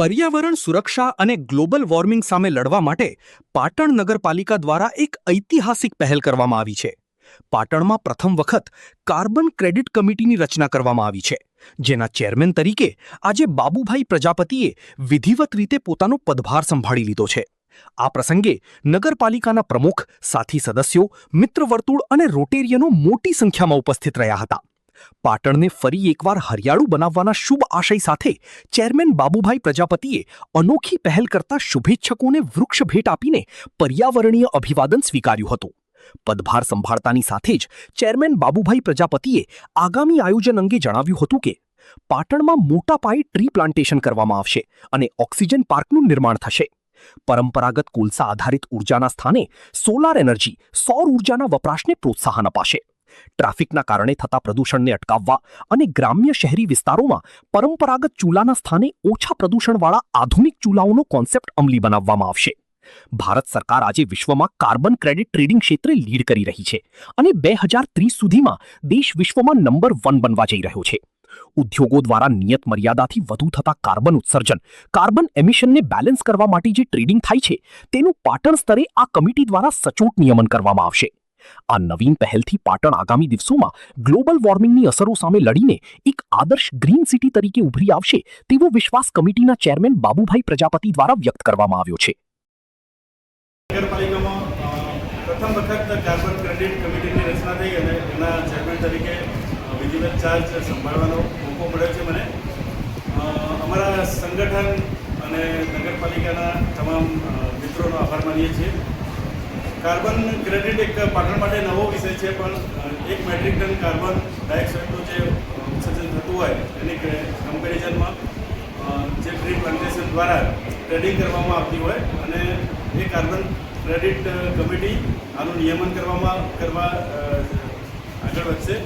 પર્યાવરણ સુરક્ષા અને ગ્લોબલ વોર્મિંગ સામે લડવા માટે પાટણ નગરપાલિકા દ્વારા એક ઐતિહાસિક પહેલ કરવામાં આવી છે. પાટણમાં પ્રથમ વખત કાર્બન ક્રેડિટ કમિટીની રચના કરવામાં આવી છે, જેના ચેરમેન તરીકે આજે બાબુભાઈ પ્રજાપતિએ વિધિવત રીતે પોતાનો પદભાર સંભાળી લીધો છે. આ પ્રસંગે નગરપાલિકાના પ્રમુખ, સાથી સદસ્યો, મિત્ર વર્તુળ અને રોટેરિયનો મોટી સંખ્યામાં ઉપસ્થિત રહ્યા હતા. પાટણને ફરી એકવાર હરિયાળું બનાવવાના શુભ આશય સાથે ચેરમેન બાબુભાઈ પ્રજાપતિએ અનોખી પહેલ કરતા શુભેચ્છકોને વૃક્ષ ભેટ આપીને પર્યાવરણીય અભિવાદન સ્વીકાર્યું હતું. પદભાર સંભાળતાની સાથે જ ચેરમેન બાબુભાઈ પ્રજાપતિએ આગામી આયોજન અંગે જણાવ્યું હતું કે પાટણમાં મોટા પાયે ટ્રી પ્લાન્ટેશન કરવામાં આવશે અને ઓક્સિજન પાર્કનું નિર્માણ થશે. પરંપરાગત કોલસા આધારિત ઉર્જાના સ્થાને સોલાર એનર્જી, સૌર ઉર્જાના વપરાશને પ્રોત્સાહન અપાશે. ટ્રાફિકના કારણે થતા પ્રદૂષણને અટકાવવા અને ગ્રામ્ય શહેરી વિસ્તારોમાં પરંપરાગત ચૂલાના સ્થાને ઓછા પ્રદૂષણવાળા આધુનિક ચૂલાઓનો કોન્સેપ્ટ અમલી બનાવવામાં આવશે. ભારત સરકાર આજે વિશ્વમાં કાર્બન ક્રેડિટ ટ્રેડિંગ ક્ષેત્રે લીડ કરી રહી છે અને 2030 સુધીમાં દેશ વિશ્વમાં નંબર 1 બનવા જઈ રહ્યો છે. ઉદ્યોગો દ્વારા નિયત મર્યાદાથી વધુ થતા કાર્બન ઉત્સર્જન, કાર્બન એમિશનને બેલેન્સ કરવા માટે જે ટ્રેડિંગ થાય છે, તેનું પાટણ સ્તરે આ કમિટી દ્વારા સચોટ નિયમન કરવામાં આવશે. આ નવીન પહેલથી પાટણ આગામી દિવસોમાં ગ્લોબલ વોર્મિંગની અસરો સામે લડીને એક આદર્શ ગ્રીન સિટી તરીકે ઉભરી આવશે તેવો વિશ્વાસ કમિટીના ચેરમેન બાબુભાઈ પ્રજાપતિ દ્વારા વ્યક્ત કરવામાં આવ્યો છે. નગરપાલિકામાં પ્રથમ વખત કાર્બન ક્રેડિટ કમિટીની રચના થઈ અને એના ચેરમેન તરીકે વિધિવત ચાર્જ સંભાળવાનો મોકો મળ્યો છે મને. અમારા સંગઠન અને નગરપાલિકાના તમામ મિત્રોનો આભાર માનીએ છીએ. કાર્બન ક્રેડિટ એક પાટણ માટે નવો વિષય છે, પણ 1 મેટ્રિક ટન કાર્બન ડાયોક્સાઇડનું જે ઉત્સર્જન થતું હોય એની કમ્પેરિઝનમાં જે ટ્રી પ્લાન્ટેશન દ્વારા ટ્રેડિંગ કરવામાં આવતી હોય અને એ કાર્બન ક્રેડિટ કમિટી આનું નિયમન કરવા આગળ વધશે.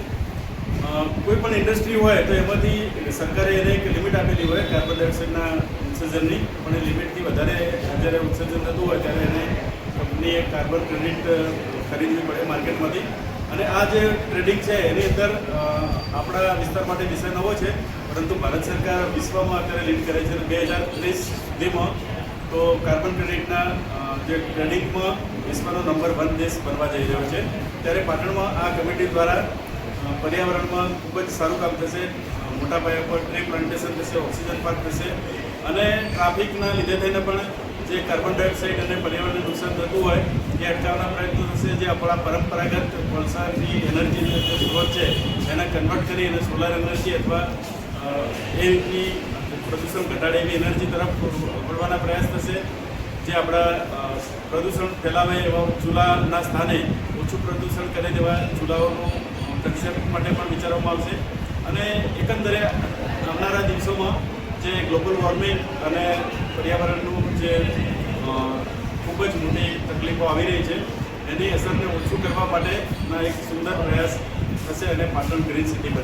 કોઈ પણ ઇન્ડસ્ટ્રી હોય તો એમાંથી સરકારે એને એક લિમિટ આપેલી હોય કાર્બન ડાયોક્સાઇડના ઉત્સર્જનની, પણ એ લિમિટથી વધારે જ્યારે ઉત્સર્જન થતું હોય ત્યારે એને કંપનીએ કાર્બન ક્રેડિટ ખરીદવી પડે માર્કેટમાંથી. અને આ જે ટ્રેડિંગ છે એની અંદર આપણા વિસ્તાર માટે વિષય નવો છે, પરંતુ ભારત સરકાર વિશ્વમાં અત્યારે લીડ કરે છે. 2030 સુધીમાં તો કાર્બન ક્રેડિટના જે ટ્રેડિંગમાં વિશ્વનો નંબર 1 દેશ બનવા જઈ રહ્યો છે. ત્યારે પાટણમાં આ કમિટી દ્વારા પર્યાવરણમાં ખૂબ જ સારું કામ થશે. મોટા પાયા પર ટ્રી પ્લાન્ટેશન થશે, ઓક્સિજન પાર્ક થશે અને ટ્રાફિકના લીધે થઈને પણ જે કાર્બન ડાયોક્સાઇડ અને પર્યાવરણને નુકસાન થતું હોય એ અટકાવવાના પ્રયત્નો થશે. જે આપણા પરંપરાગત કોલસાની એનર્જીનો જે સ્ત્રોત છે એને કન્વર્ટ કરી અને સોલાર એનર્જી અથવા એની પ્રદૂષણ ઘટાડે એવી એનર્જી તરફ વળવાના પ્રયાસ થશે. જે આપણા પ્રદૂષણ ફેલાવે એવા ચૂલાના સ્થાને ઓછું પ્રદૂષણ કરે તેવા ચૂલાઓનો કન્સેપ્ટ માટે પણ વિચારવામાં આવશે. અને એકંદરે આવનારા દિવસોમાં જે ગ્લોબલ વોર્મિંગ અને પર્યાવરણનું જે ખૂબ જ મોટી તકલીફો આવી રહી છે એની અસરને ઓછું કરવા માટેના એક સુંદર પ્રયાસ થશે અને પાટણ ગ્રીન સિટી બનશે.